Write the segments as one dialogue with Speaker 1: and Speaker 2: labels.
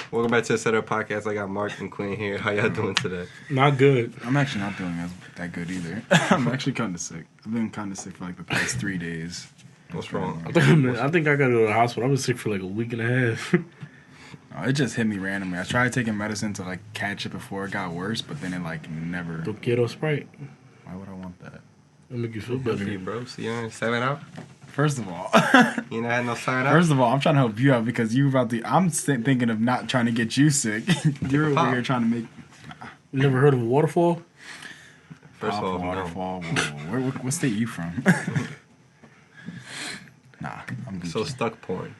Speaker 1: Welcome back to the Setup Podcast. I got Mark and Quinn here. How y'all doing today?
Speaker 2: Not good.
Speaker 3: I'm actually not doing that good either. I'm actually kind of sick. I've been kind of sick for like the past 3 days.
Speaker 1: What's wrong?
Speaker 2: I think I gotta go to the hospital. I've been sick for like a week and a half.
Speaker 3: It just hit me randomly. I tried taking medicine to like catch it before it got worse, but then it like never.
Speaker 2: Don't get on Sprite.
Speaker 3: Why would I want that?
Speaker 2: It'll make you feel better.
Speaker 1: Hey, bro. So you ain't 7 out?
Speaker 3: First of all,
Speaker 1: You not had no 7 out?
Speaker 3: first of all, I'm trying to help you out because you about to. I'm thinking of not trying to get you sick. You're over here trying to make.
Speaker 2: You never heard of a waterfall?
Speaker 1: First of all, no.
Speaker 3: waterfall. Whoa. What state you from? Nah, I'm good.
Speaker 1: So stuck porn.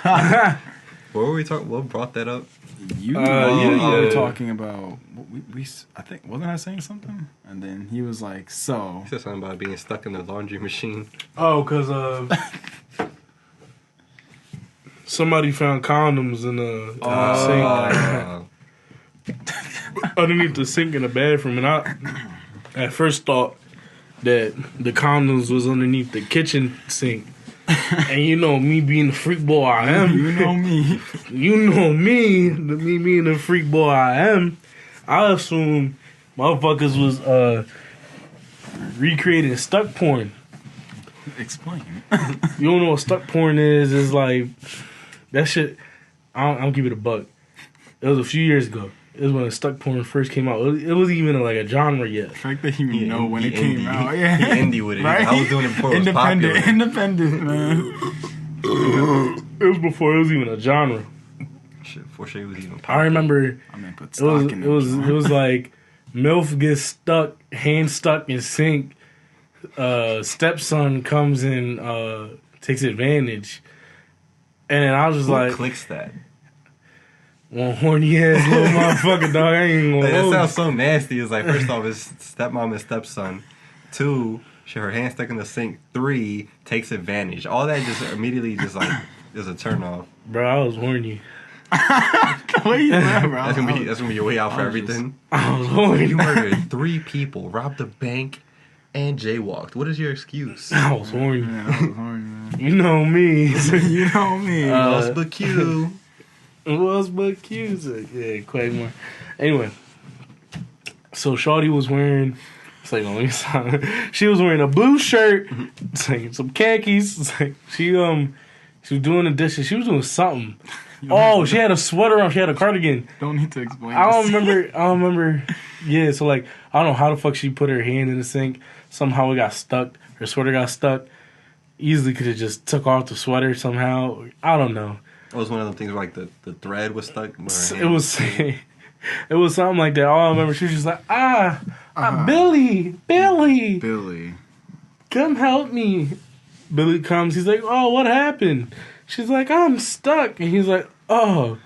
Speaker 1: What were we talking? What brought that up?
Speaker 3: You
Speaker 2: yeah.
Speaker 3: were talking about we I think wasn't I saying something? And then he was like, "So."
Speaker 1: He said something about being stuck in the laundry machine.
Speaker 2: Oh, because somebody found condoms in the sink underneath the sink in the bathroom, and I at first thought that the condoms was underneath the kitchen sink. And you know me being the freak boy I am.
Speaker 3: You know me.
Speaker 2: You know me. Me being the freak boy I am. I assumed motherfuckers was recreating stuck porn.
Speaker 3: Explain.
Speaker 2: You don't know what stuck porn is? It's like that shit. I'll give it a buck. It was a few years ago. It was when stuck porn first came out. It wasn't even like a genre yet.
Speaker 3: The fact that he know when it came out. Yeah.
Speaker 1: He indie with it.
Speaker 3: Right?
Speaker 1: I was doing it before it was popular.
Speaker 3: Independent, man.
Speaker 2: It was before it was even a genre.
Speaker 1: Shit, before shit was even popular.
Speaker 2: I remember
Speaker 3: I mean, put
Speaker 2: it was
Speaker 3: stock in
Speaker 2: it was like MILF gets stuck, hand stuck in sink. Stepson comes and takes advantage, and then I was just
Speaker 1: Who
Speaker 2: like,
Speaker 1: clicks that?
Speaker 2: one horny ass little motherfucker, dog. I ain't gonna
Speaker 1: Like, that
Speaker 2: hold
Speaker 1: sounds so nasty. It's like, first off, it's stepmom and stepson. 2, her hand stuck in the sink. 3, takes advantage. All that just immediately just like is a turn off.
Speaker 2: bro. I was horny.
Speaker 3: What you doing, bro?
Speaker 1: That's gonna be your way out for everything.
Speaker 2: I was horny.
Speaker 1: You murdered 3 people, robbed a bank, and jaywalked. What is your excuse?
Speaker 2: I was horny.
Speaker 3: Man, I was horny, man.
Speaker 2: You know me.
Speaker 3: You know me.
Speaker 1: Lost but Q.
Speaker 2: Was but cute. Yeah, Quagmore. Anyway, so Shawty was wearing. It's like she was wearing a blue shirt, it's like some khakis. It's like she was doing the dishes. She was doing something. Oh, she had a sweater on. She had a cardigan.
Speaker 3: Don't need to explain.
Speaker 2: I don't remember. Yeah, so like I don't know how the fuck she put her hand in the sink. Somehow it got stuck. Her sweater got stuck. Easily could have just took off the sweater somehow. I don't know.
Speaker 1: It was one of them things where like the thread was stuck.
Speaker 2: It was something like that. All I remember, she was just like, Billy, come help me. Billy comes. He's like, oh, what happened? She's like, I'm stuck. And he's like, oh,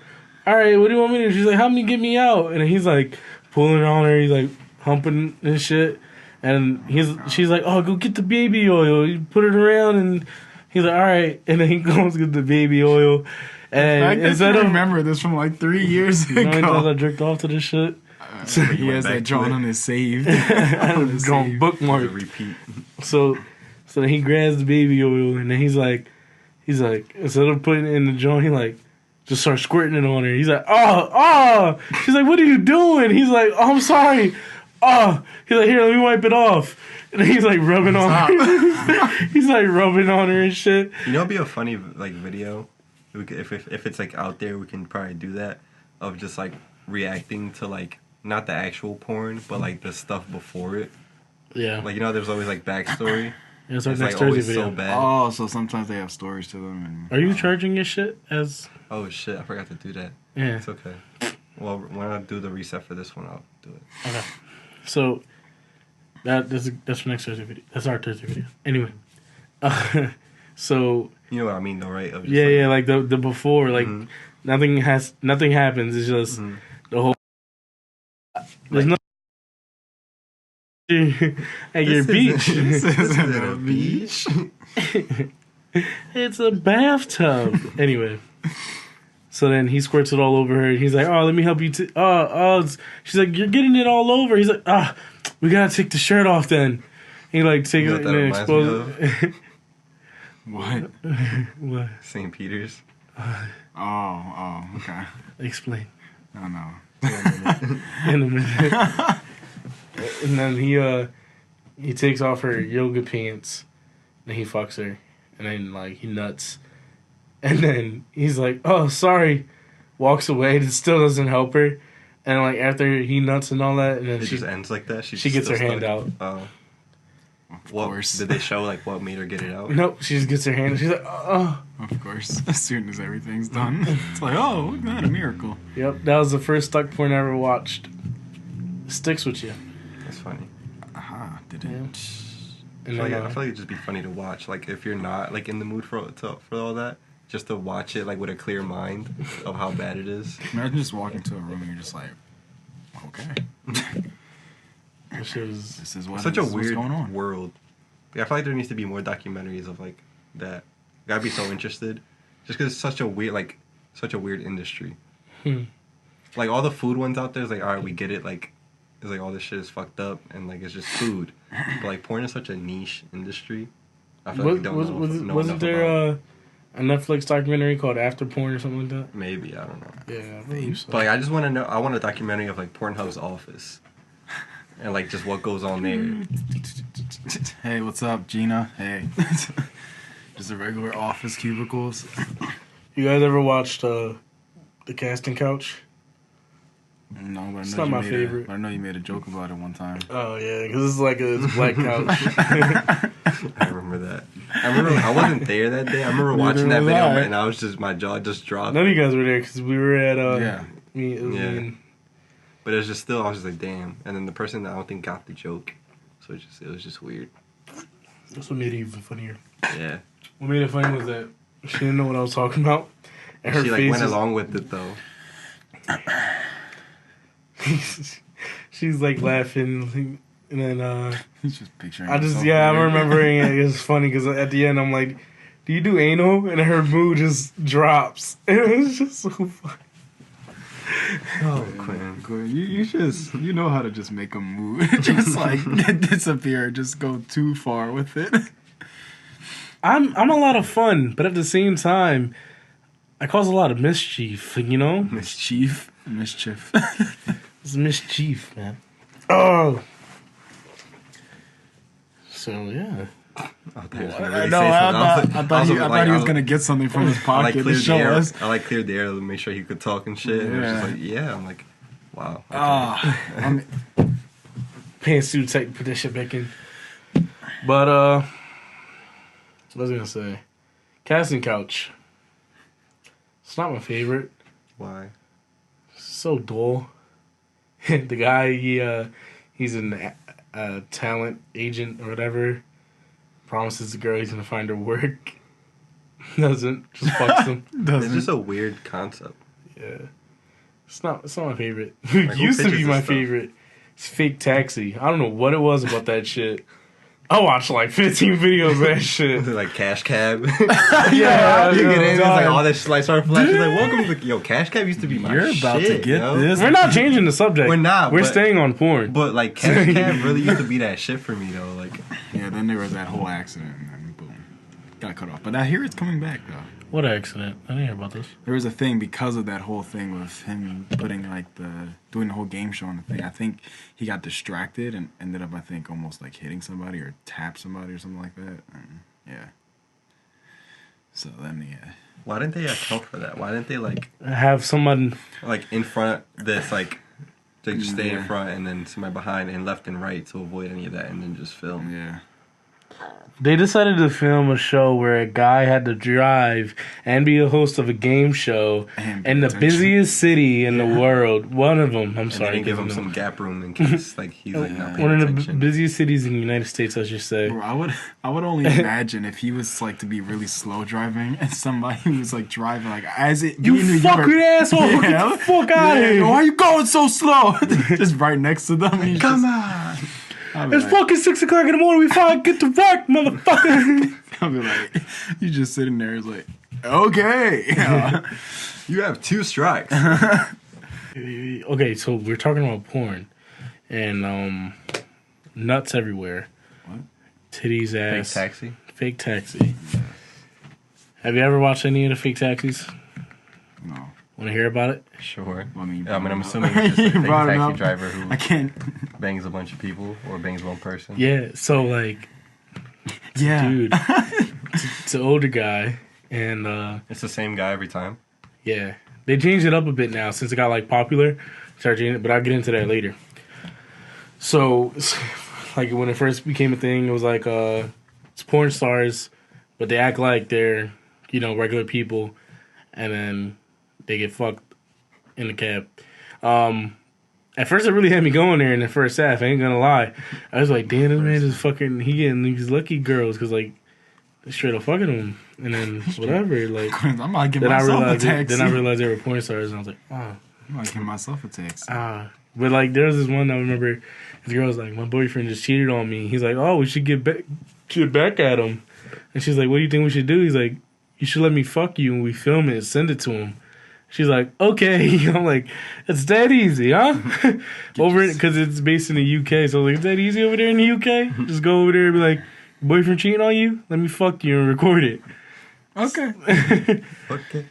Speaker 2: all right, what do you want me to do? She's like, help me get me out. And he's like pulling on her. He's like humping and shit. And she's like, oh, go get the baby oil. You put it around and he's like, all right. And then he goes get the baby oil. And
Speaker 3: instead of remember this from like 3 years ago.
Speaker 2: Times I jerked off to this shit.
Speaker 3: He has that drawn on his save.
Speaker 2: Drawn bookmark.
Speaker 1: Repeat.
Speaker 2: So then he grabs the baby oil and then he's like, instead of putting it in the joint, he like just starts squirting it on her. He's like, oh. She's like, what are you doing? He's like, oh, I'm sorry. Oh, he's like, here, let me wipe it off. And he's like rubbing on her. He's like rubbing on her and shit.
Speaker 1: You know, it'd be a funny like video. If it's like out there, we can probably do that of just like reacting to like not the actual porn, but like the stuff before it.
Speaker 2: Yeah.
Speaker 1: Like, you know, there's always like backstory.
Speaker 2: Yeah, it's our
Speaker 1: It's
Speaker 2: next
Speaker 1: like
Speaker 2: Thursday
Speaker 1: always
Speaker 2: video.
Speaker 1: so bad.
Speaker 3: Oh, so sometimes they have stories to them. And,
Speaker 2: Are you charging your shit as?
Speaker 1: Oh shit, I forgot to do that.
Speaker 2: Yeah.
Speaker 1: It's okay. Well, when I do the reset for this one, I'll do it.
Speaker 2: Okay. So that's for next Thursday video. That's our Thursday video. Anyway. So
Speaker 1: You know what I mean, though, right? Of just
Speaker 2: yeah, like the before, like nothing happens. It's just the whole. There's no. At your beach.
Speaker 1: This isn't a beach.
Speaker 2: It's a bathtub. Anyway. So then he squirts it all over her. And he's like, oh, let me help you. She's like, you're getting it all over. He's like, we gotta take the shirt off then. He like takes it and then exposes it.
Speaker 3: What?
Speaker 2: What?
Speaker 1: St. Peter's.
Speaker 3: Oh, okay.
Speaker 2: Explain.
Speaker 3: I know.
Speaker 2: In a minute. And then he takes off her yoga pants and he fucks her. And then like he nuts. And then he's like, "Oh, sorry." Walks away. It still doesn't help her. And like after he nuts and all that, and then
Speaker 1: It
Speaker 2: she
Speaker 1: just ends like that.
Speaker 2: she gets her hand out.
Speaker 1: Oh,
Speaker 3: Of
Speaker 1: what
Speaker 3: course.
Speaker 1: did they show? Like what made her get it out?
Speaker 2: Nope, she just gets her hand. She's like, "Oh."
Speaker 3: Of course. As soon as everything's done, it's like, oh, look at that, a miracle.
Speaker 2: Yep, that was the first stuck porn I ever watched. It sticks with you.
Speaker 1: That's funny.
Speaker 3: Aha, did it?
Speaker 2: Yeah.
Speaker 1: I
Speaker 2: And
Speaker 1: feel, like,
Speaker 2: then,
Speaker 1: I feel like it'd just be funny to watch. Like if you're not like in the mood for all that, just to watch it like with a clear mind of how bad it is.
Speaker 3: Imagine just walking to a room and you're just like, okay,
Speaker 2: that shit was
Speaker 3: this is what
Speaker 1: Such a
Speaker 3: this is what's
Speaker 1: weird
Speaker 3: going on.
Speaker 1: world. Yeah, I feel like there needs to be more documentaries of like that. Gotta be so interested, just because it's such a weird industry. Like all the food ones out there is like, all right, we get it. Like, it's like all this shit is fucked up and like it's just food. But like porn is such a niche industry. I feel like we don't know
Speaker 2: wasn't
Speaker 1: enough
Speaker 2: there
Speaker 1: about.
Speaker 2: a Netflix documentary called After Porn or something like that?
Speaker 1: Maybe, I don't know.
Speaker 2: Yeah, I believe so.
Speaker 1: But like, I just want to know. I want a documentary of like Pornhub's office, and like just what goes on there.
Speaker 3: Hey, what's up, Gina? Hey. Just a regular office cubicles.
Speaker 2: You guys ever watched the Casting Couch?
Speaker 3: No, but I know
Speaker 2: It's not my favorite.
Speaker 3: I know you made a joke about it one time.
Speaker 2: Oh yeah, because it's like it's black couch.
Speaker 1: I remember that. I remember I wasn't there that day. I remember
Speaker 2: Neither
Speaker 1: watching that
Speaker 2: was
Speaker 1: video
Speaker 2: I.
Speaker 1: and I was just my jaw just dropped.
Speaker 2: None of you guys were there because we were at
Speaker 3: Yeah.
Speaker 2: me. It was
Speaker 1: Yeah.
Speaker 2: me and
Speaker 1: But it was just still, I was just like, damn. And then the person that I don't think got the joke, so it was just weird.
Speaker 2: that's what made it even funnier.
Speaker 1: Yeah.
Speaker 2: What made it funny was that she didn't know what I was talking about, and her
Speaker 1: She like
Speaker 2: face
Speaker 1: went
Speaker 2: was-
Speaker 1: along with it though.
Speaker 2: she's like laughing, and then
Speaker 3: He's just picturing.
Speaker 2: I just
Speaker 3: himself
Speaker 2: I'm
Speaker 3: there.
Speaker 2: remembering it. It's funny because at the end I'm like, "Do you do anal?" And her mood just drops. And it was just so funny.
Speaker 1: Oh, Quinn.
Speaker 3: Good. You know how to just make a move, just like disappear, just go too far with it.
Speaker 2: I'm a lot of fun, but at the same time, I cause a lot of mischief. You know,
Speaker 3: Mischief.
Speaker 2: it's mischief, man. Oh, so yeah.
Speaker 1: I thought he was
Speaker 3: I
Speaker 1: gonna really
Speaker 3: know.
Speaker 1: say
Speaker 3: I
Speaker 1: something.
Speaker 3: thought he
Speaker 1: like,
Speaker 3: was gonna get something from his
Speaker 1: I like
Speaker 3: pocket to
Speaker 1: cleared the
Speaker 3: show
Speaker 1: air.
Speaker 3: us.
Speaker 1: I like cleared the air to make sure he could talk and shit. And it was just
Speaker 3: Yeah.
Speaker 1: like, yeah. I'm like, wow. Okay.
Speaker 3: I mean,
Speaker 2: Pantsuit tight, put that shit back in. But what was I gonna say? Casting couch. It's not my favorite.
Speaker 1: Why?
Speaker 2: So dull. The guy, he's a talent agent or whatever. Promises the girl he's gonna find her work. Doesn't. Just fucks them.
Speaker 3: doesn't.
Speaker 1: It's just a weird concept.
Speaker 2: Yeah. It's not my favorite.
Speaker 1: who
Speaker 2: It used to be
Speaker 1: pitches
Speaker 2: my
Speaker 1: this stuff?
Speaker 2: favorite. It's Fake Taxi. I don't know what it was about that shit. I watched like 15 videos of that shit.
Speaker 1: Like Cash Cab.
Speaker 2: Yeah,
Speaker 1: You get in, it's like
Speaker 2: dog.
Speaker 1: all that lights start flashing. Like, welcome to Cash Cab used to be my
Speaker 3: You're about to
Speaker 1: shit,
Speaker 3: get
Speaker 1: yo.
Speaker 3: this.
Speaker 2: We're not changing the subject.
Speaker 1: We're not,
Speaker 2: We're
Speaker 1: but-
Speaker 2: staying on porn.
Speaker 1: But like Cash Cab really used to be that shit for me though. Like,
Speaker 3: Yeah, then there was that whole accident, and then boom, got cut off. But I hear it's coming back though.
Speaker 2: What accident? I didn't hear about this.
Speaker 3: There was a thing because of that whole thing with him putting like doing the whole game show on the thing. I think he got distracted and ended up, I think, almost like hitting somebody or tapped somebody or something like that. And, yeah. So then, yeah.
Speaker 1: why didn't they account for that? Why didn't they like
Speaker 2: Have someone.
Speaker 1: in front this like they just stay in
Speaker 3: Yeah.
Speaker 1: front and then somebody behind and left and right to avoid any of that and then just film.
Speaker 3: Yeah.
Speaker 2: They decided to film a show where a guy had to drive and be a host of a game show
Speaker 3: And
Speaker 2: in the
Speaker 3: attention.
Speaker 2: busiest city in the world. One of them. I'm
Speaker 1: And they
Speaker 2: sorry.
Speaker 1: didn't give him some gap room in case like he's like not paying
Speaker 2: One of the
Speaker 1: attention.
Speaker 2: busiest cities in the United States, I should say.
Speaker 3: Bro, I would only imagine if he was like to be really slow driving and somebody was like driving like as it
Speaker 2: You
Speaker 3: being New
Speaker 2: fucking
Speaker 3: York.
Speaker 2: asshole!
Speaker 3: Yeah.
Speaker 2: Get the fuck out of
Speaker 3: Yeah,
Speaker 2: here!
Speaker 3: why are you going so slow? Just right next to them. And he's
Speaker 1: Come
Speaker 3: just,
Speaker 1: on.
Speaker 3: I'll be
Speaker 2: It's
Speaker 3: like,
Speaker 2: fucking 6 o'clock in the morning. We finally get to work, motherfucker.
Speaker 3: I'll be like, you just sitting there. It's like, okay.
Speaker 1: You have 2 strikes.
Speaker 2: Okay, so we're talking about porn and nuts everywhere.
Speaker 3: What?
Speaker 2: Titties,
Speaker 1: Fake
Speaker 2: ass.
Speaker 1: taxi.
Speaker 2: Fake taxi. Have you ever watched any of the fake taxis? Want to hear about it?
Speaker 1: Sure.
Speaker 3: I mean,
Speaker 1: I'm assuming it's just a fake
Speaker 3: brought it
Speaker 1: taxi
Speaker 3: up.
Speaker 1: driver who
Speaker 3: I can't.
Speaker 1: bangs a bunch of people or bangs one person.
Speaker 2: Yeah. So like,
Speaker 3: Yeah.
Speaker 2: dude, it's an older guy, and
Speaker 1: It's the same guy every time.
Speaker 2: yeah, they changed it up a bit now since it got like popular. Started changing it, but I'll get into that later. So, like when it first became a thing, it was like it's porn stars, but they act like they're regular people, and then they get fucked in the cab. At first, it really had me going there in the first half. I ain't gonna lie. I was like, damn, this man is fucking. He getting these lucky girls because like they straight up fucking him, and then whatever. Like
Speaker 3: I'm gonna give
Speaker 2: then I
Speaker 3: myself a
Speaker 2: realized
Speaker 3: taxi.
Speaker 2: then I realized they were porn stars, and I was like, oh.
Speaker 3: I'm gonna give myself a taxi.
Speaker 2: But like there was this one I remember. This girl was like, my boyfriend just cheated on me. He's like, oh, we should get back at him. And she's like, what do you think we should do? He's like, you should let me fuck you and we film it and send it to him. She's like, okay. I'm like, it's that easy, huh? Because it's based in the UK. So I was like, is that easy over there in the UK? Just go over there and be like, boyfriend cheating on you? Let me fuck you and record it.
Speaker 3: Okay.
Speaker 1: Okay.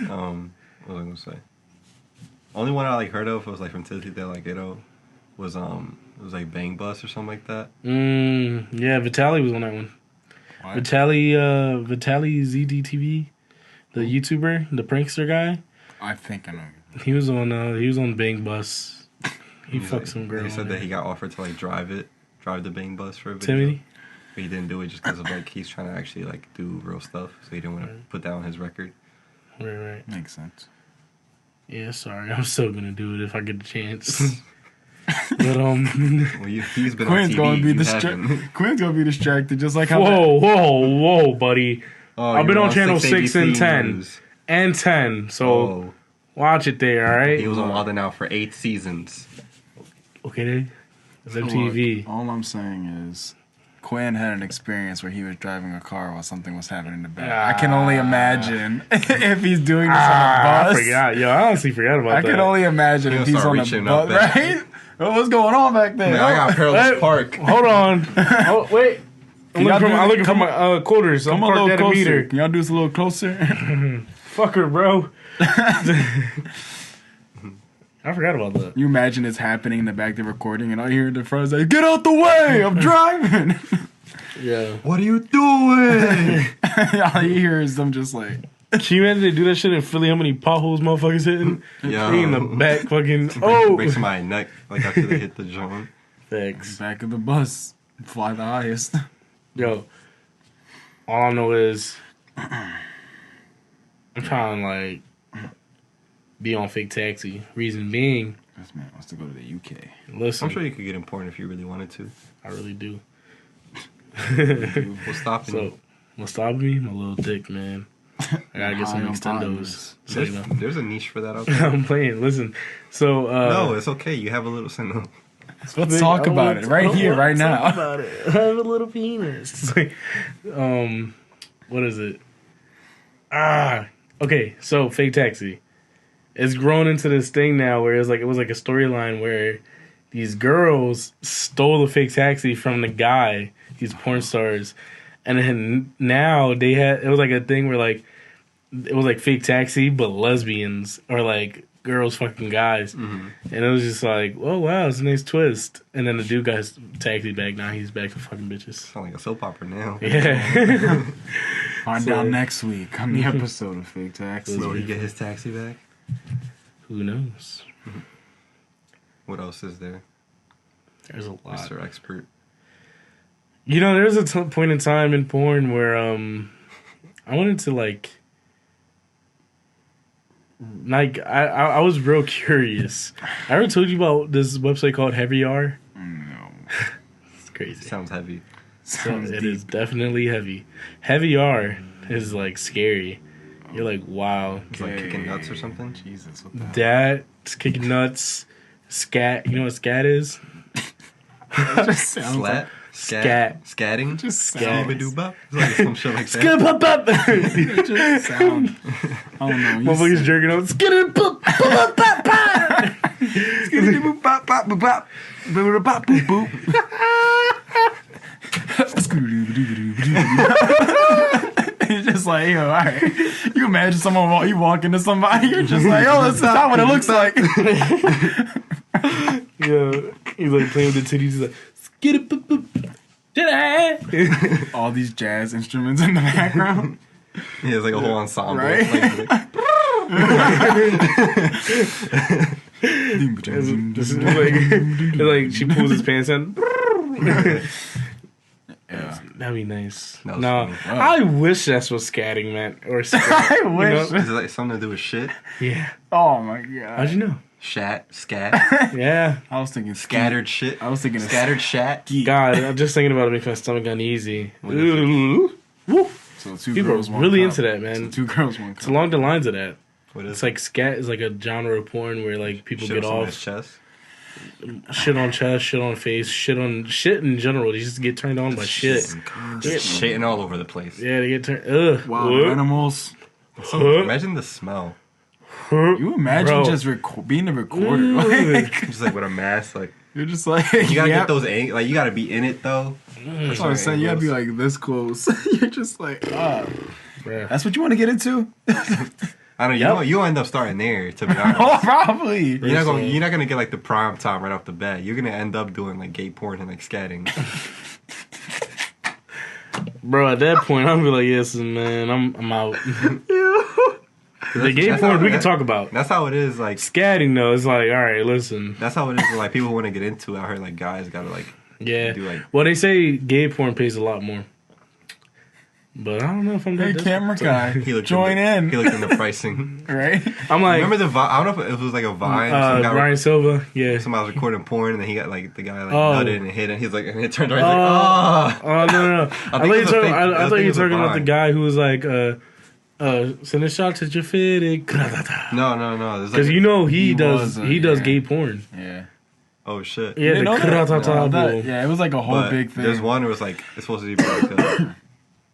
Speaker 1: What was I gonna say? Only one I like heard of was like from Tizzy that like was it was like Bang Bus or something like that.
Speaker 2: Yeah, Vitaly was on that one.
Speaker 3: What?
Speaker 2: Vitaly ZDTV, the YouTuber, the prankster guy.
Speaker 3: I think I know.
Speaker 2: He was on Bang Bus. He fucked some girl.
Speaker 1: He said
Speaker 2: on
Speaker 1: that
Speaker 2: there.
Speaker 1: he got offered to like drive the Bang Bus for a video.
Speaker 2: Timothy.
Speaker 1: But he didn't do it just because of like he's trying to actually like do real stuff, so he didn't want to put that on his record.
Speaker 2: Right.
Speaker 3: Makes sense.
Speaker 2: Yeah, sorry. I'm still gonna do it if I get the chance. But
Speaker 1: Well, he's been
Speaker 3: Quinn's
Speaker 1: on TV.
Speaker 3: gonna be
Speaker 1: You haven't.
Speaker 3: Quinn's gonna be distracted, just like how.
Speaker 2: whoa, buddy.
Speaker 1: Oh,
Speaker 2: I've been
Speaker 1: you're
Speaker 2: on channel 6 and
Speaker 1: ABC
Speaker 2: 10.
Speaker 1: News.
Speaker 2: And 10. So
Speaker 1: Oh,
Speaker 2: watch it there, all right?
Speaker 1: he was on Wild 'N Out for 8 seasons.
Speaker 2: Okay, it's MTV.
Speaker 3: Look, all I'm saying is, Quinn had an experience where he was driving a car while something was happening in the back. I can only imagine if he's doing this on a bus.
Speaker 2: I forgot. Yo, I honestly forgot about
Speaker 3: I
Speaker 2: that.
Speaker 3: can only imagine
Speaker 1: He'll
Speaker 3: if he's
Speaker 1: start
Speaker 3: on a
Speaker 1: reaching
Speaker 3: bus,
Speaker 1: up there.
Speaker 3: right? What's going on back there?
Speaker 1: Man, I got Perilous
Speaker 2: Wait.
Speaker 1: Park.
Speaker 2: Hold on. Oh, wait. I'm looking for my quarters.
Speaker 3: Come
Speaker 2: I'm
Speaker 3: a little
Speaker 2: parked at a
Speaker 3: closer.
Speaker 2: meter.
Speaker 3: Can y'all do this a little closer?
Speaker 2: Fucker, bro. I forgot about that.
Speaker 3: You imagine it's happening in the back, they're recording, and I hear the front like, "Get out the way! I'm driving."
Speaker 2: Yeah.
Speaker 1: What are you doing?
Speaker 3: All you hear is them just like,
Speaker 2: Can you imagine they do that shit in Philly? How many potholes motherfuckers hitting?
Speaker 1: Yo.
Speaker 2: They in the back fucking.
Speaker 1: Break somebody's neck like after they hit the joint.
Speaker 2: Thanks.
Speaker 3: back of the bus, fly the highest.
Speaker 2: Yo. All I know is I'm trying to like be on Fake Taxi. Reason being,
Speaker 3: This man wants to go to the UK.
Speaker 2: listen,
Speaker 1: I'm sure you could get in porn if you really wanted to.
Speaker 2: I really do.
Speaker 1: What's stopping you?
Speaker 2: So, what's stopping me? My little dick, man. I gotta get some
Speaker 3: High on
Speaker 2: extendos. So, you know.
Speaker 1: There's a niche for that out there.
Speaker 2: I'm playing. Listen, so
Speaker 1: No, it's okay. You have a little no.
Speaker 3: Let's talk about it right here, right now.
Speaker 2: Talk about it. I have a little penis. It's like, what is it? Okay. So Fake Taxi, it's grown into this thing now where it was like a storyline where these girls stole the fake taxi from the guy, these porn stars, and then now it was like a thing where like it was like Fake Taxi but lesbians or like girls fucking guys, and it was just like, oh wow, it's a nice twist. And then the dude got his taxi back. Now he's back to fucking bitches.
Speaker 1: Sound like a soap opera now.
Speaker 2: Yeah.
Speaker 3: Find out next week on the episode of Fake Taxi.
Speaker 1: Will he get his taxi back?
Speaker 2: Who knows?
Speaker 1: What else is there,
Speaker 2: There's a lot.
Speaker 1: Mr. Expert?
Speaker 2: You know, there was a point in time in porn where I wanted to like I was real curious. I ever told you about this website called Heavy R?
Speaker 3: No.
Speaker 2: It's crazy.
Speaker 1: Sounds heavy.
Speaker 3: Sounds
Speaker 2: It
Speaker 3: deep.
Speaker 2: is definitely heavy. Heavy R is like scary. You're like, wow.
Speaker 1: It's like kicking nuts or something.
Speaker 3: Jesus, what the hell?
Speaker 2: That's kicking nuts. Scat. You know what scat is?
Speaker 3: That just sounds like,
Speaker 1: Slat? Scat? Scatting?
Speaker 3: just
Speaker 2: Scat.
Speaker 3: sounds,
Speaker 1: Skibba-doo-bop? It's like some shit like that.
Speaker 2: Skip up up.
Speaker 3: it just sound, I don't know. You
Speaker 2: Motherfuckers
Speaker 3: said-
Speaker 2: jerking off. Skip up up up up.
Speaker 3: Skibidi-boop-bop-bop-bop-bop. Boop-boop-bop-boop-boop. It's just like, yo, all right. You imagine someone you walk into somebody, you're just like, oh, this is not what it looks like.
Speaker 2: Yeah, he's like playing with the titties. He's like, skid it, boop, boop.
Speaker 3: All these jazz instruments in the background.
Speaker 1: Yeah, it's like a whole ensemble.
Speaker 3: Right?
Speaker 2: It's like she pulls his pants down.
Speaker 3: Yeah.
Speaker 2: That'd be nice.
Speaker 1: That was
Speaker 2: No,
Speaker 1: funny.
Speaker 2: I wish that's what scatting meant. Or
Speaker 3: I wish.
Speaker 1: Is it like something to do with shit?
Speaker 2: Yeah.
Speaker 3: Oh my god.
Speaker 2: How'd you know?
Speaker 1: Shat, scat,
Speaker 2: Yeah.
Speaker 3: I was thinking
Speaker 1: scattered shit.
Speaker 3: I was thinking
Speaker 1: scattered shat.
Speaker 2: God, I'm just thinking about it making my stomach uneasy.
Speaker 1: What is it?
Speaker 2: Ooh. Woo.
Speaker 3: So two
Speaker 2: People
Speaker 3: girls,
Speaker 2: are
Speaker 3: one
Speaker 2: really
Speaker 3: cup.
Speaker 2: into that, man.
Speaker 3: So two girls, one cup.
Speaker 2: It's along the lines of that.
Speaker 1: What is
Speaker 2: It's like scat is like a genre of porn where like people
Speaker 1: shit
Speaker 2: get
Speaker 1: on
Speaker 2: off
Speaker 1: somebody's chest?
Speaker 2: shit on chest, shit on face, shit in general. They just get turned on by shit.
Speaker 1: Just shitting all over the place.
Speaker 2: Yeah, they get turned. Ugh.
Speaker 3: Wild
Speaker 2: What?
Speaker 3: animals.
Speaker 1: Imagine the smell.
Speaker 3: You imagine
Speaker 2: Bro.
Speaker 3: just being a recorder. Like,
Speaker 1: Just like with a mask, like
Speaker 3: you're just like,
Speaker 1: you gotta
Speaker 3: yep.
Speaker 1: get those like you gotta be in it though.
Speaker 3: That's what I'm saying. You gotta be like this close. You're just like,
Speaker 2: Bruh.
Speaker 3: that's what you want to get into?
Speaker 1: I don't know. You'll end up starting there. To be honest,
Speaker 3: Oh, probably.
Speaker 1: you're not gonna get like the prime time right off the bat. You're gonna end up doing like gay porn and like scatting.
Speaker 2: Bro, at that point, I'm gonna be like, yes, man, I'm out. The gay
Speaker 1: That's
Speaker 2: porn
Speaker 1: how-
Speaker 2: we can talk about.
Speaker 1: That's how it is. Like
Speaker 2: Scatting though, it's like, all right, listen,
Speaker 1: that's how it is. Like people want to get into. I heard like guys gotta like
Speaker 2: yeah.
Speaker 1: do like
Speaker 2: Well, they say gay porn pays a lot more, but I don't know if I'm that
Speaker 3: Hey,
Speaker 2: desperate.
Speaker 3: camera guy,
Speaker 1: he looked
Speaker 3: join in.
Speaker 1: He looked into pricing.
Speaker 3: Right?
Speaker 2: I'm like,
Speaker 1: Remember the I don't know if it was like a Vine. Some guy
Speaker 2: Brian Silva, yeah.
Speaker 1: somebody was recording porn and then he got like the guy like
Speaker 2: Oh.
Speaker 1: nutted and hit it. He's like and it turned around. He's like oh.
Speaker 2: Oh no! I
Speaker 1: think
Speaker 2: thought
Speaker 1: it
Speaker 2: you
Speaker 1: was a
Speaker 2: talking.
Speaker 1: fake-
Speaker 2: I
Speaker 1: I
Speaker 2: thought
Speaker 1: think
Speaker 2: you
Speaker 1: it was a
Speaker 2: were talking about the
Speaker 1: Vine.
Speaker 2: guy who was like, send a shot to Jafid.
Speaker 1: No. There's
Speaker 2: Because
Speaker 1: like
Speaker 2: you know he
Speaker 3: was,
Speaker 2: does
Speaker 3: yeah.
Speaker 2: gay porn.
Speaker 3: Yeah.
Speaker 1: oh shit.
Speaker 2: Yeah,
Speaker 3: You
Speaker 2: the
Speaker 3: know that?
Speaker 2: kratata.
Speaker 3: No, yeah, it was like a whole
Speaker 1: But
Speaker 3: big thing.
Speaker 1: there's one where it was like it's supposed to be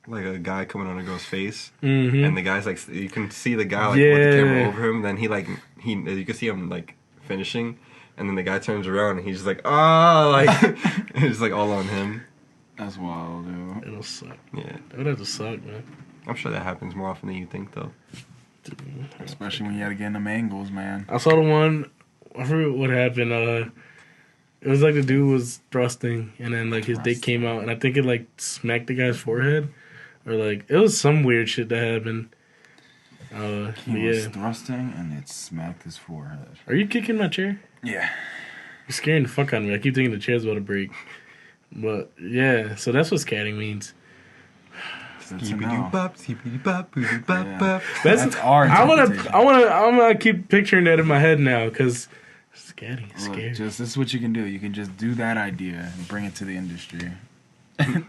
Speaker 1: like a guy coming on a girl's face,
Speaker 2: Mm-hmm.
Speaker 1: and the guy's like you can see the guy like with
Speaker 2: Yeah.
Speaker 1: the camera over him. Then you can see him like finishing, and then the guy turns around and he's just like like it's like all on him.
Speaker 3: That's wild, dude.
Speaker 2: It'll suck.
Speaker 1: Yeah,
Speaker 2: It would have to suck, man.
Speaker 1: I'm sure that happens more often than you think though.
Speaker 3: Especially when you gotta get in them angles, man.
Speaker 2: I saw the one. I forget what happened. It was like the dude was thrusting, and then like his dick came out, and I think it like smacked the guy's forehead, or like it was some weird shit that happened.
Speaker 3: He was
Speaker 2: Yeah.
Speaker 3: thrusting and it smacked his forehead.
Speaker 2: Are you kicking my chair?
Speaker 3: Yeah.
Speaker 2: You're scaring the fuck out of me. I keep thinking the chair's about to break. But yeah, so that's what scatting means.
Speaker 3: That's a no.
Speaker 1: Yeah.
Speaker 3: That's our
Speaker 2: I'm
Speaker 3: interpretation.
Speaker 2: gonna keep picturing that in my head now because scatting is
Speaker 3: Look,
Speaker 2: scary.
Speaker 3: this is what you can do. You can just do that idea and bring it to the industry.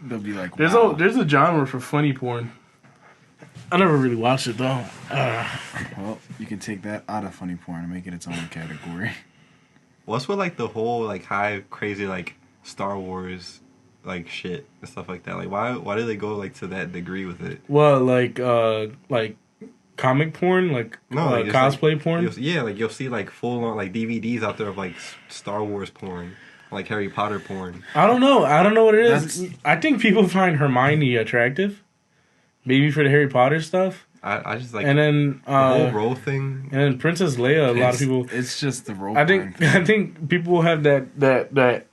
Speaker 3: They'll be like,
Speaker 2: There's
Speaker 3: wow.
Speaker 2: there's a genre for funny porn. I never really watched it though.
Speaker 3: Well, you can take that out of funny porn and make it its own category.
Speaker 1: What's with like the whole like high crazy like Star Wars like shit and stuff like that? Like why do they go like to that degree with it?
Speaker 2: Well, like comic porn, like
Speaker 1: like, just,
Speaker 2: cosplay
Speaker 1: like,
Speaker 2: porn.
Speaker 1: you'll see like full on like DVDs out there of like Star Wars porn, like Harry Potter porn.
Speaker 2: I don't know what it is. I think people find Hermione attractive, maybe for the Harry Potter stuff.
Speaker 1: I just like
Speaker 2: And then
Speaker 1: the whole role thing.
Speaker 2: and then Princess Leia. A lot of people.
Speaker 3: It's just the role.
Speaker 2: I think people have that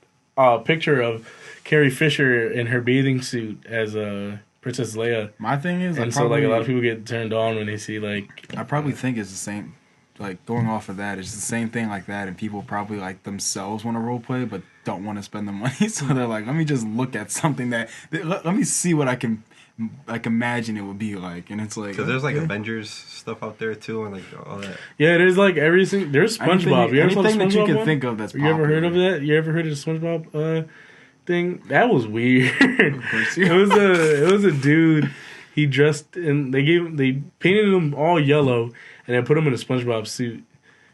Speaker 2: picture of Carrie Fisher in her bathing suit as Princess Leia,
Speaker 3: My thing is,
Speaker 2: and so like a lot of people get turned on when they see like.
Speaker 3: I probably think it's the same. Like going off of that, it's the same thing like that, and people probably like themselves want to role play, but don't want to spend the money, so they're like, let me just look at something let me see what I can like imagine it would be like, and it's like
Speaker 1: Because there's like
Speaker 3: okay.
Speaker 1: Avengers stuff out there too, and like all that.
Speaker 2: Yeah, there's like everything. There's SpongeBob. You ever saw the
Speaker 3: anything that you
Speaker 2: SpongeBob
Speaker 3: can
Speaker 2: one?
Speaker 3: think of that's
Speaker 2: You ever heard of
Speaker 3: popular.
Speaker 2: that? You ever heard of the SpongeBob thing? That was weird.
Speaker 3: course you-
Speaker 2: it was a dude. He dressed in. They painted him all yellow and then put him in a SpongeBob suit.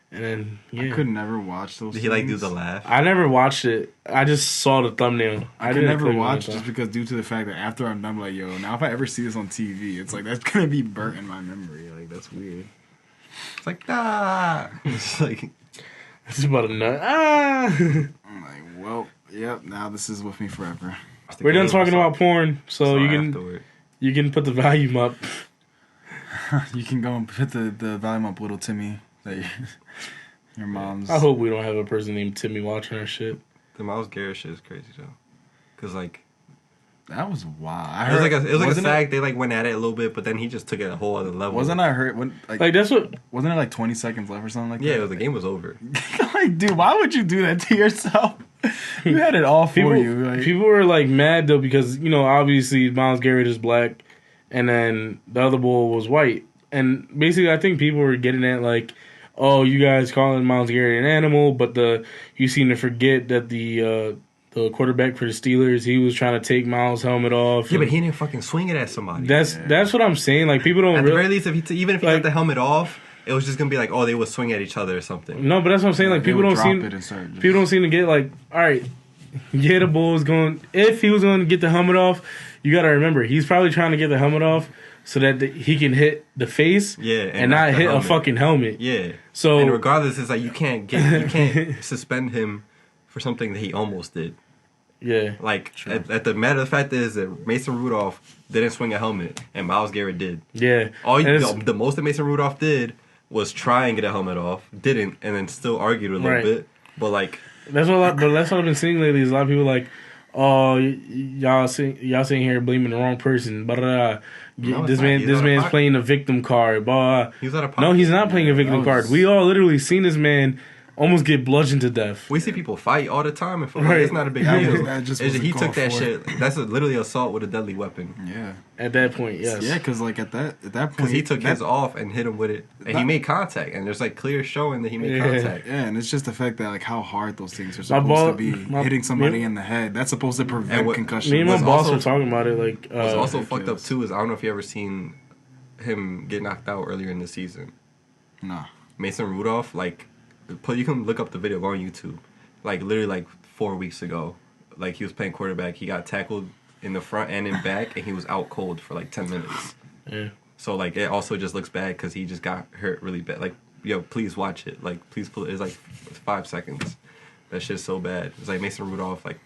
Speaker 2: And then
Speaker 3: I could never watch those.
Speaker 1: Did he like do
Speaker 3: things.
Speaker 1: the laugh?
Speaker 2: I never watched it. I just saw the thumbnail.
Speaker 3: I could
Speaker 2: didn't
Speaker 3: never
Speaker 2: click on
Speaker 3: watch
Speaker 2: it,
Speaker 3: just
Speaker 2: though.
Speaker 3: because due to the fact that after I'm done, I'm like, yo, now if I ever see this on TV, it's like that's gonna be burnt in my memory. Like that's weird.
Speaker 1: It's like it's like
Speaker 2: It's about a nut. Ah!
Speaker 3: I'm like, well, yep. Now this is with me forever.
Speaker 2: We're done talking about porn, so you can.
Speaker 1: Afterward.
Speaker 2: You can put the volume up.
Speaker 3: You can go and put the volume up, little Timmy. That your mom's.
Speaker 2: I hope we don't have a person named Timmy watching our shit.
Speaker 1: The Myles Garrett shit is crazy though, cause like
Speaker 3: that was wild.
Speaker 1: It was like a sag. They like went at it a little bit, but then he just took it a whole other level.
Speaker 3: Wasn't I hurt when
Speaker 2: like that's what?
Speaker 3: Wasn't it like 20 seconds left or something like that?
Speaker 1: Yeah, the game was over.
Speaker 3: Like, dude, why would you do that to yourself? You had it all for you. Like.
Speaker 2: People were like mad though because obviously Myles Garrett is black, and then the other bull was white, and basically I think people were getting at like, oh, you guys calling Myles Garrett an animal, but you seem to forget that the quarterback for the Steelers, he was trying to take Myles' helmet off.
Speaker 1: Yeah, but he didn't fucking swing it at somebody.
Speaker 2: That's what I'm saying. Like people don't.
Speaker 1: At the very least, even if he got the helmet off, it was just gonna be like, oh, they would swing at each other or something.
Speaker 2: No, but that's what I'm saying. Like people don't seem to get like, all right, yeah, the bull is going. If he was going to get the helmet off, you got to remember he's probably trying to get the helmet off so that he can hit the face, and not hit a fucking helmet.
Speaker 1: Yeah.
Speaker 2: So
Speaker 1: and regardless, it's like you can't suspend him for something that he almost did.
Speaker 2: Yeah.
Speaker 1: Like at the matter of fact is that Mason Rudolph didn't swing a helmet and Myles Garrett did.
Speaker 2: Yeah.
Speaker 1: The most that Mason Rudolph did was try and get a helmet off, didn't, and then still argued a little bit. But like
Speaker 2: that's what I've been seeing lately. Is a lot of people like, oh, y'all sitting here blaming the wrong person. Blah, blah, blah. This man's playing a victim card. Blah. No, he's not playing a victim card. We all literally seen this man almost get bludgeoned to death.
Speaker 1: We see people fight all the time, and it's not a big deal. He took that shit. That's literally assault with a deadly weapon.
Speaker 3: Yeah.
Speaker 2: At that point, yes.
Speaker 3: Yeah, because like at that point,
Speaker 1: because he took his off and hit him with it, and he made contact, and there's like clear showing that he made contact.
Speaker 3: Yeah, and it's just the fact that like how hard those things are supposed to be. Hitting somebody in the head, that's supposed to prevent concussion.
Speaker 2: Me and my boss were talking about it. Like,
Speaker 1: what's also fucked up too is I don't know if you ever seen him get knocked out earlier in the season.
Speaker 3: No.
Speaker 1: Mason Rudolph, like. You can look up the video, go on YouTube. Like literally, like 4 weeks ago, like he was playing quarterback. He got tackled in the front and in back, and he was out cold for like 10 minutes.
Speaker 2: Yeah.
Speaker 1: So like it also just looks bad because he just got hurt really bad. Like please watch it. Like please pull it. It's like 5 seconds. That shit's so bad. It's like Mason Rudolph like.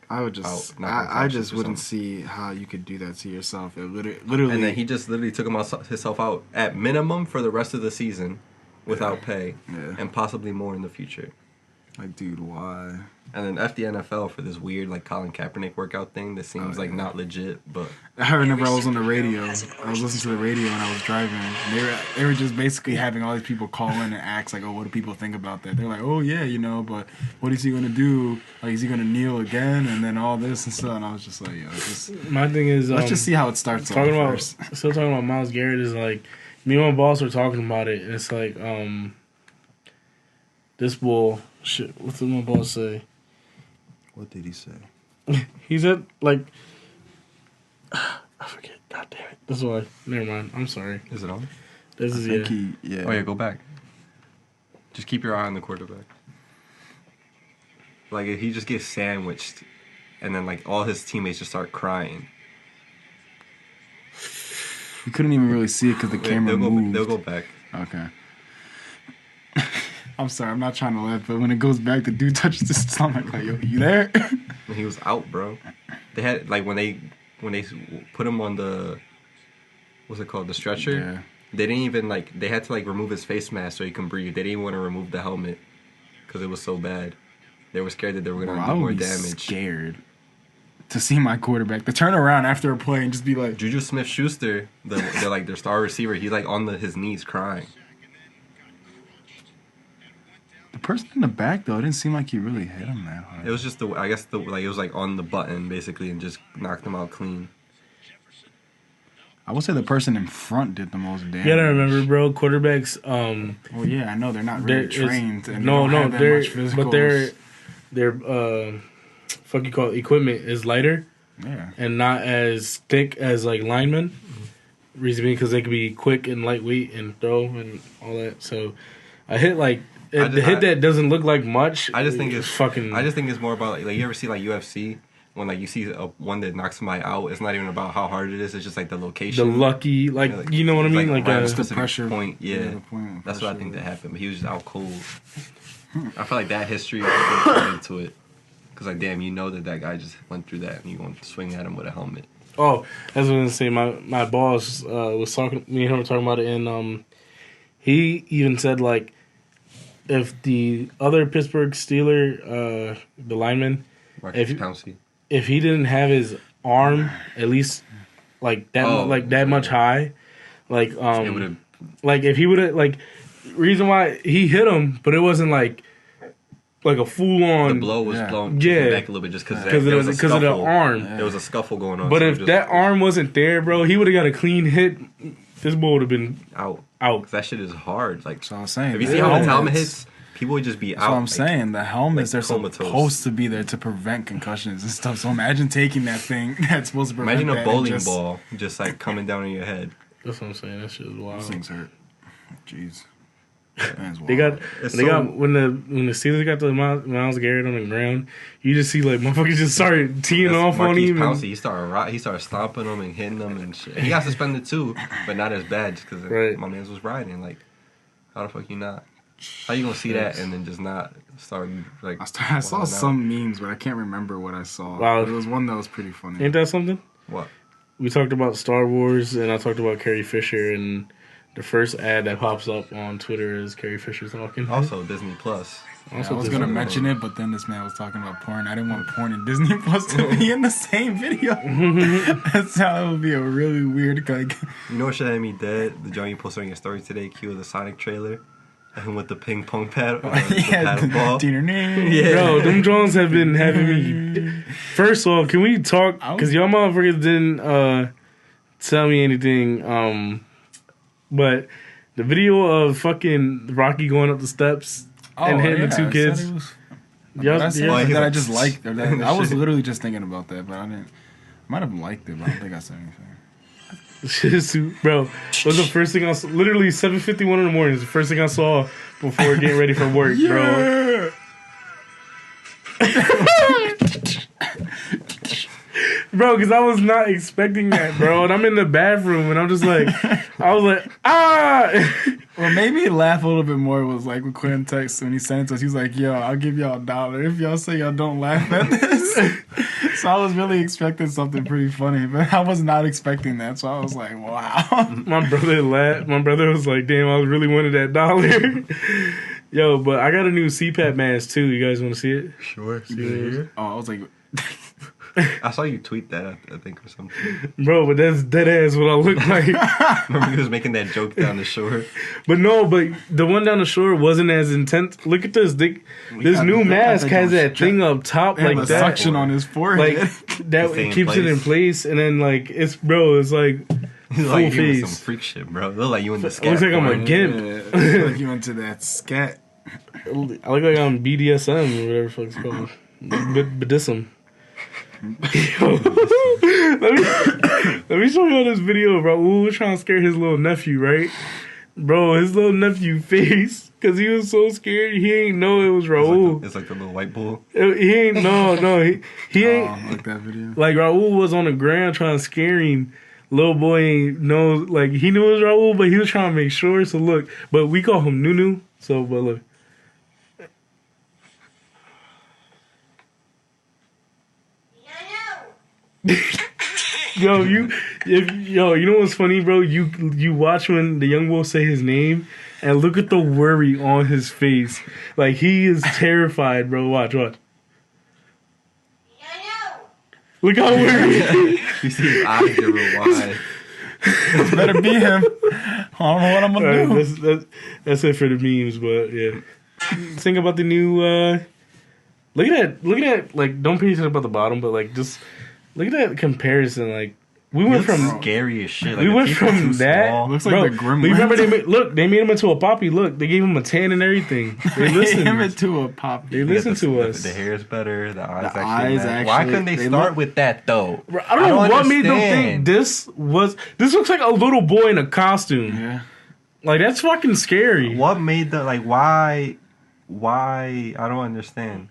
Speaker 3: I just wouldn't see how you could do that to yourself. It literally.
Speaker 1: And then he just literally took himself out at minimum for the rest of the season. Without pay, and possibly more in the future.
Speaker 3: Like, dude, why?
Speaker 1: And then F the NFL for this weird, like, Colin Kaepernick workout thing that seems, like, not legit, but...
Speaker 3: I remember I was on the radio. I was listening to the radio when I was driving. And they were just basically having all these people call in and ask, like, oh, what do people think about that? They're like, oh, yeah, but what is he going to do? Like, is he going to kneel again? And then all this and stuff. And I was just like,
Speaker 2: my thing is...
Speaker 3: let's just see how it starts
Speaker 2: still talking about Myles Garrett is, like... Me and my boss were talking about it, and it's like, this bull, shit, what did my boss say?
Speaker 3: What did he say?
Speaker 2: He said, like, I forget, god damn it. That's why, never mind, I'm sorry.
Speaker 1: Is it on?
Speaker 2: This is,
Speaker 3: yeah.
Speaker 1: Oh, yeah, go back. Just keep your eye on the quarterback. Like, if he just gets sandwiched, and then, like, all his teammates just start crying.
Speaker 3: You couldn't even really see it because the camera moved.
Speaker 1: They'll go back.
Speaker 3: Okay. I'm sorry, I'm not trying to laugh, but when it goes back, the dude touches his stomach. Like, yo, you there?
Speaker 1: And he was out, bro. They had like when they put him on the what's it called, the stretcher.
Speaker 3: Yeah.
Speaker 1: They didn't even they had to remove his face mask so he can breathe. They didn't want to remove the helmet because it was so bad. They were scared that they were gonna do more damage.
Speaker 3: Scared to see my quarterback to turn around after a play and just be like
Speaker 1: Juju Smith-Schuster, their star receiver. He's like on his knees crying.
Speaker 3: The person in the back though, it didn't seem like he really hit him that hard.
Speaker 1: It was just it was like on the button basically and just knocked him out clean.
Speaker 3: I would say the person in front did the most damage.
Speaker 2: You gotta remember, bro, quarterbacks.
Speaker 3: Well, yeah, I know they're not really trained. And
Speaker 2: their equipment is lighter, and not as thick as like linemen. Reason being because they can be quick and lightweight and throw and all that. So a hit that doesn't look like much.
Speaker 1: I just think it's more about like you ever see like UFC when like you see one that knocks somebody out. It's not even about how hard it is. It's just like the location,
Speaker 2: the lucky, you know what I mean, like
Speaker 1: a
Speaker 3: the pressure
Speaker 1: point. Yeah, that's what I think that happened. But he was just out cold. I feel like that history put into it. Because, like, damn, you know that guy just went through that and you want to swing at him with a helmet.
Speaker 2: Oh, I was gonna say my boss was talking. Me and him were talking about it, and he even said like if the other Pittsburgh Steeler, the lineman,
Speaker 1: Marcus Pouncey.
Speaker 2: if he didn't have his arm at least like that that much high, like
Speaker 1: It would have.
Speaker 2: like if he would have like reason why he hit him, but it wasn't like a full on.
Speaker 1: The blow was blown
Speaker 2: yeah,
Speaker 1: back a little bit just because
Speaker 2: of the arm.
Speaker 1: There was a scuffle going on.
Speaker 2: But
Speaker 1: so
Speaker 2: if that arm wasn't there, bro, he would have got a clean hit. This ball would have been
Speaker 1: out.
Speaker 2: 'Cause
Speaker 1: that shit is hard. Like,
Speaker 3: that's what I'm saying.
Speaker 1: If you see how the helmet hits, people would just be out.
Speaker 3: That's what I'm saying. The helmets are
Speaker 1: comatose.
Speaker 3: supposed to be there to prevent concussions and stuff. So imagine taking that thing that's supposed to prevent.
Speaker 1: Imagine a bowling ball just like coming down on your head.
Speaker 2: That's what I'm saying. That shit is wild.
Speaker 3: Those things hurt. Jeez.
Speaker 2: They got when the Steelers got the Myles Garrett on the ground, you just see like motherfuckers just started teeing off on him.
Speaker 1: Pouncey, he started stomping them and hitting them and shit. He got suspended too, but not as bad just because my man was riding. Like, how the fuck you not? How you gonna see that and then just not start like?
Speaker 3: I saw some memes, but I can't remember what I saw.
Speaker 2: Wow.
Speaker 3: But it was one that was pretty funny.
Speaker 2: Ain't that something?
Speaker 1: What?
Speaker 2: We talked about Star Wars and I talked about Carrie Fisher, and the first ad that pops up on Twitter is Carrie Fisher talking.
Speaker 1: Also Disney Plus.
Speaker 3: I was gonna mention it, but then this man was talking about porn. I didn't want porn and Disney Plus to be in the same video. That's how it would be a really weird like.
Speaker 1: You know what should have me dead? The joint you posted on your story today, cue the Sonic trailer, and with the ping pong paddle, the paddle ball.
Speaker 2: Yeah, bro, them drones have been having me. First of all, can we talk? Because y'all motherfuckers didn't tell me anything. But the video of fucking Rocky going up the steps and hitting the two kids.
Speaker 3: I just liked it. I was literally just thinking about that, but I didn't. I might have liked it, but I don't think I said anything.
Speaker 2: Shit is too, bro. It was the first thing I saw. Literally 7:51 in the morning is the first thing I saw before getting ready for work, bro. Bro, because I was not expecting that, bro. And I'm in the bathroom, and I'm just like, I was like, ah!
Speaker 3: Well, maybe he laughed a little bit more was like with Quinn text when he sent it to us. He was like, yo, I'll give y'all $1 if y'all say y'all don't laugh at this. So I was really expecting something pretty funny, but I was not expecting that. So I was like, wow.
Speaker 2: My brother laughed. My brother was like, damn, I really wanted that $1. Yo, but I got a new CPAP mask, too. You guys want to see it?
Speaker 1: Sure.
Speaker 2: See it here?
Speaker 3: Oh, I was like...
Speaker 1: I saw you tweet that, I think, or something.
Speaker 2: Bro, but that's dead ass what I look like.
Speaker 1: Remember he was making that joke down the shore?
Speaker 2: But the one down the shore wasn't as intense. Look at this. This new mask has that thing up top like that.
Speaker 3: Suction on his forehead.
Speaker 2: Like, that keeps it in place. And then, like, it's like...
Speaker 1: He's like you with some freak shit, bro. It look like you in the scat.
Speaker 2: Looks like I'm a gimp.
Speaker 3: Yeah, it looks like you into that scat.
Speaker 2: I look like I'm BDSM or whatever the fuck it's called. Badism. let me show y'all this video. Raul was trying to scare his little nephew, right? Bro, his little nephew face, because he was so scared, he ain't know it was Raul.
Speaker 1: It's like the little white bull.
Speaker 2: He ain't, he ain't.
Speaker 3: Like that video.
Speaker 2: Like, Raul was on the ground trying to scare him. Little boy ain't know, like, he knew it was Raul, but he was trying to make sure, so look. But we call him Nunu, so, but look. You know what's funny, bro? You watch when the young boy say his name, and look at the worry on his face. Like, he is terrified, bro. Watch. Look how worried.
Speaker 1: You see his eyes get real wide.
Speaker 3: It better be him. I don't know what I'm gonna
Speaker 2: do. That's it for the memes, but yeah. Think about the new. Look at that. Like, don't pay attention about the bottom, but like just. Look at that comparison. Like, we went from
Speaker 1: scary as shit. Like,
Speaker 2: we went from that.
Speaker 1: Small.
Speaker 3: Looks like the Gremlins.
Speaker 2: Remember they made him into a poppy. Look, they gave him a tan and everything. They listened.
Speaker 3: him into a poppy.
Speaker 2: They listened to us.
Speaker 1: The hair is better. The eyes
Speaker 3: actually.
Speaker 1: Why couldn't they start with that though?
Speaker 2: Bro, I don't know what made them think this looks like a little boy in a costume.
Speaker 3: Yeah.
Speaker 2: Like, that's fucking scary.
Speaker 1: What made the why? I don't understand.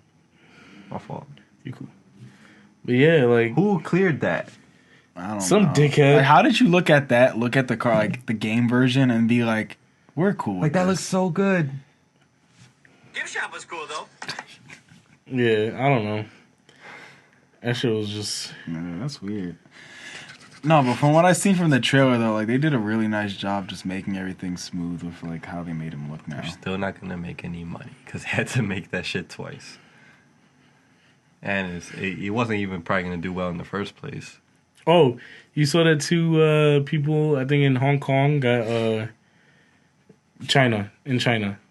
Speaker 1: My fault.
Speaker 2: You cool. But yeah, like,
Speaker 1: who cleared that?
Speaker 3: I don't
Speaker 2: some
Speaker 3: know.
Speaker 2: dickhead.
Speaker 3: Like, how did you look at that? Look at the car, like the game version, and be like, "We're cool."
Speaker 1: Like, that looks so good.
Speaker 4: Gift shop was cool though.
Speaker 2: Yeah, I don't know. That shit was just.
Speaker 3: Yeah, that's weird. No, but from what I seen from the trailer though, like they did a really nice job just making everything smooth with like how they made him look now.
Speaker 1: You're still not gonna make any money because they had to make that shit twice. And it wasn't even probably gonna do well in the first place.
Speaker 2: Oh, you saw that two people, I think in Hong Kong, got in China.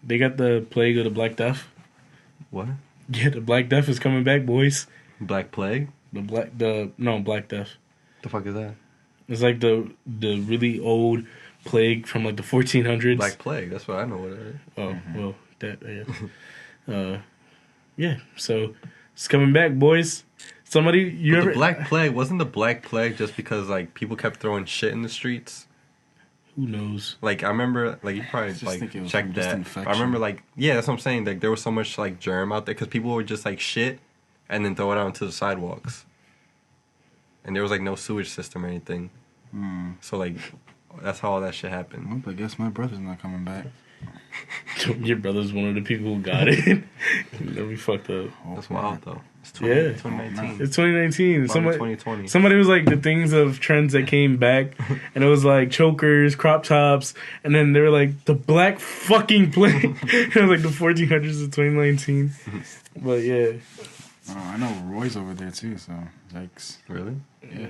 Speaker 2: They got the plague of the Black Death.
Speaker 1: What?
Speaker 2: Yeah, the Black Death is coming back, boys.
Speaker 1: Black Plague?
Speaker 2: Black Death.
Speaker 1: The fuck is that?
Speaker 2: It's like the really old plague from like the 1400s.
Speaker 1: Black Plague, that's what I know what it is.
Speaker 2: Oh, well, that, yeah. Yeah, so it's coming back, boys. Somebody,
Speaker 1: The Black Plague, wasn't the Black Plague just because, like, people kept throwing shit in the streets?
Speaker 2: Who knows?
Speaker 1: Like, I remember, like, you probably, like, checked that. I remember, like, yeah, that's what I'm saying. Like, there was so much, like, germ out there because people would just, like, shit and then throw it out into the sidewalks. And there was, like, no sewage system or anything. So, like, that's how all that shit happened.
Speaker 3: Well, I guess my brother's not coming back.
Speaker 2: Your brother's one of the people who got it. That'd be fucked up.
Speaker 1: That's wild, though. It's 2019.
Speaker 2: It's 2019.
Speaker 1: 2020.
Speaker 2: Somebody was like the things of trends that came back, and it was like chokers, crop tops, and then they were like the Black fucking plague. It was like the 1400s of 2019. But yeah.
Speaker 3: Oh, I know Roy's over there too, so yikes.
Speaker 1: Really?
Speaker 2: Yeah.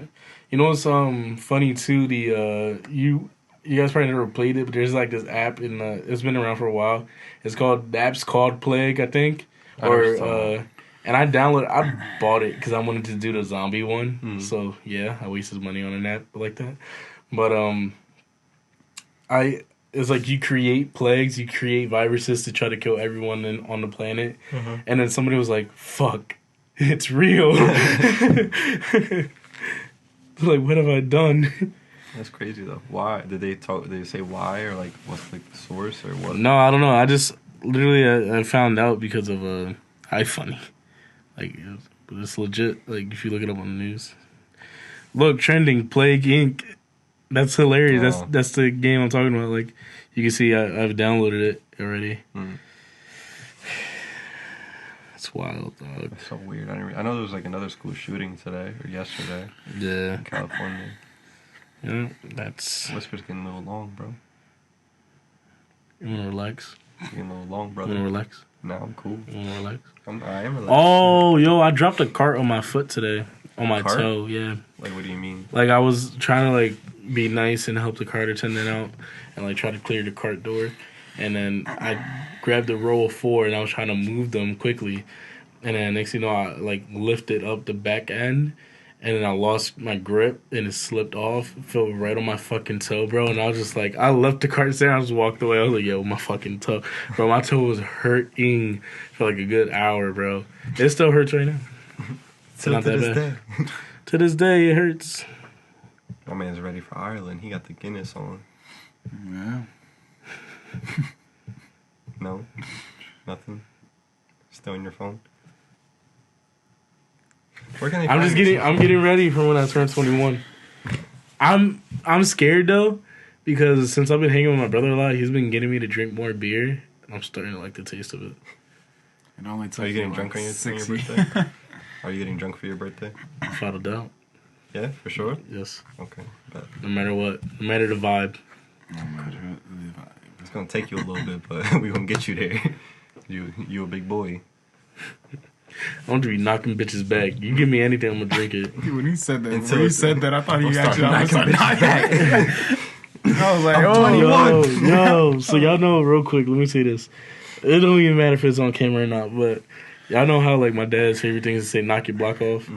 Speaker 2: You know what's funny too? The you guys probably never played it, but there's like this app in it's been around for a while. The app's called Plague, I think. And I bought it because I wanted to do the zombie one. So yeah, I wasted money on an app like that. But it's like you create plagues, you create viruses to try to kill everyone on the planet, and then somebody was like, "Fuck, it's real." Like, what have I done?
Speaker 1: That's crazy though. Why did they talk? Did they say why or like what's like the source or what?
Speaker 2: No, I don't know. I just literally I found out because of iFunny. Like, but it's legit. Like, if you look it up on the news, look, trending Plague Inc. That's hilarious.
Speaker 1: Oh.
Speaker 2: That's the game I'm talking about. Like, you can see I've downloaded it already. It's wild, dog.
Speaker 1: That's so weird. I know there was like another school shooting today or yesterday.
Speaker 2: Yeah,
Speaker 1: In California.
Speaker 2: yeah. That's.
Speaker 1: Whisper's getting a little long, bro.
Speaker 2: You wanna relax?
Speaker 1: Getting a little long,
Speaker 2: You
Speaker 1: brother.
Speaker 2: wanna relax?
Speaker 1: No, I'm cool.
Speaker 2: You wanna relax?
Speaker 1: I am relaxed.
Speaker 2: Oh, yo! I dropped a cart on my foot today. On my
Speaker 1: Cart?
Speaker 2: toe, yeah.
Speaker 1: Like, what do you mean?
Speaker 2: Like, I was trying to, like, be nice and help the cart attendant out and, like, try to clear the cart door. And then I grabbed a row of 4 and I was trying to move them quickly. And then next thing you know, I, like, lifted up the back end. And then I lost my grip and it slipped off. It fell right on my fucking toe, bro. And I was just like, I left the cart there. I just walked away. I was like, yo, my fucking toe. Bro, my toe was hurting for, like, a good hour, bro. It still hurts right now.
Speaker 1: So
Speaker 2: not
Speaker 1: to
Speaker 2: that
Speaker 1: this
Speaker 2: bad.
Speaker 1: day.
Speaker 2: To this day, it hurts.
Speaker 1: My man's ready for Ireland. He got the Guinness on.
Speaker 3: Yeah.
Speaker 1: No? Nothing? Still on your phone? Where can they
Speaker 2: I'm
Speaker 1: find
Speaker 2: just
Speaker 1: this?
Speaker 2: I'm getting ready for when I turn 21. I'm scared though, because since I've been hanging with my brother a lot, he's been getting me to drink more beer, and I'm starting to like the taste of it.
Speaker 3: It only took
Speaker 1: Are you getting
Speaker 3: like
Speaker 1: drunk on your
Speaker 3: 60.
Speaker 1: birthday? Are you getting drunk for your birthday?
Speaker 2: Without a doubt.
Speaker 1: Yeah, for sure?
Speaker 2: Yes.
Speaker 1: Okay. Bet.
Speaker 2: No matter what. No matter the vibe.
Speaker 1: It's gonna take you a little bit, but we gonna get you there. You a big boy.
Speaker 2: I want to be knocking bitches back. You give me anything, I'm gonna drink it.
Speaker 3: When he said that, I thought he
Speaker 1: I'll start
Speaker 3: actually
Speaker 1: knocking bitches back.
Speaker 3: I was like,
Speaker 1: I'm
Speaker 3: oh,
Speaker 1: 21.
Speaker 2: Yo, so y'all know real quick, let me say this. It don't even matter if it's on camera or not, but y'all know how like my dad's favorite thing is to say knock your block off?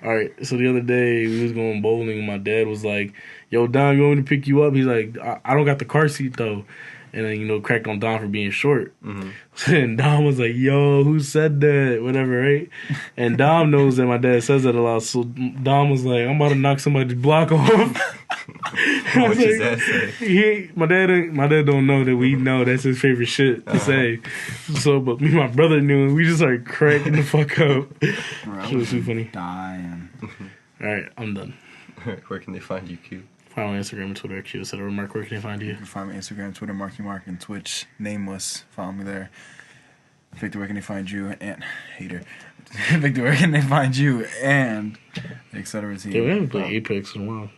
Speaker 2: Alright, so the other day we was going bowling and my dad was like, yo, Dom, you want me to pick you up? He's like, I don't got the car seat though. And then, you know, cracked on Dom for being short. So then Dom was like, yo, who said that? Whatever, right? And Dom knows that my dad says that a lot. So Dom was like, I'm about to knock somebody's block off.
Speaker 1: What does that say?
Speaker 2: My dad don't know that we know that's his favorite shit to say. So, but me and my brother knew, and we just started cracking the fuck up. It was too funny.
Speaker 3: dying.
Speaker 2: Alright, I'm done.
Speaker 1: Where can they find you, Q?
Speaker 2: Find me on Instagram and Twitter, Q. Set a remark. Where can they find you?
Speaker 3: You can find me on Instagram, Twitter, Marky Mark, and Twitch, Nameless. Follow me there. Victor, where can they find you? And hater. Victor, where can they find you? And etc.
Speaker 2: Yeah, we haven't played Apex in a while.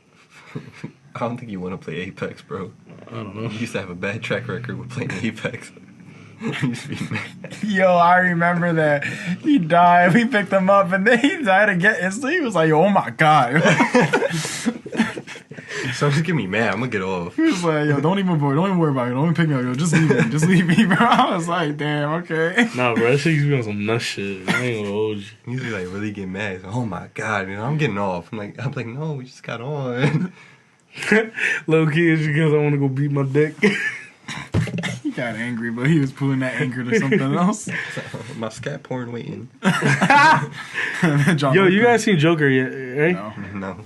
Speaker 1: I don't think you want to play Apex, bro.
Speaker 2: I don't know.
Speaker 1: You used to have a bad track record with playing Apex. You used to be mad.
Speaker 3: Yo, I remember that. He died. We picked him up, and then he died again. And so he was like, oh my God.
Speaker 1: So just get me mad. I'm gonna get off.
Speaker 3: He was like, yo, don't even worry about it. Don't even pick me up. Yo, just leave me. Just leave me, bro. I was like, damn, okay.
Speaker 2: Nah, bro, that shit used to be on some nut shit. I ain't gonna hold you.
Speaker 1: You usually like really get mad. He's like, oh my God, I'm getting off. I'm like, no, we just got on.
Speaker 2: Little kid, she goes, I want to go beat my dick.
Speaker 3: He got angry, but he was pulling that anger to something else.
Speaker 1: My scat porn waiting.
Speaker 2: Yo, you guys seen Joker yet, right?
Speaker 3: No.
Speaker 1: No.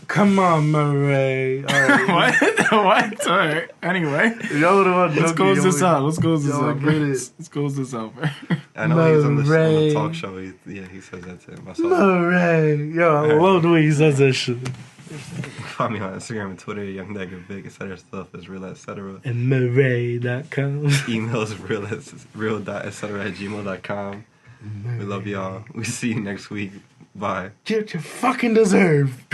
Speaker 2: Come on, Murray. All right.
Speaker 3: What? All right. Anyway,
Speaker 2: Y'all know about
Speaker 3: let's
Speaker 2: Joker,
Speaker 3: close this
Speaker 2: y'all-
Speaker 3: out. Let's close this
Speaker 2: y'all
Speaker 3: out.
Speaker 2: get it.
Speaker 3: Let's close this out.
Speaker 1: I know he's on the
Speaker 2: Murray.
Speaker 1: talk show. He says that to him. I saw
Speaker 2: Murray. Yo, I love the way he says that shit.
Speaker 1: Find me on Instagram and Twitter, Young Nigga Big, etc. Stuff is real, etc.
Speaker 2: And Murray.com.
Speaker 1: Emails real.etc@gmail.com. We love y'all. We see you next week. Bye.
Speaker 2: Get what you fucking deserve.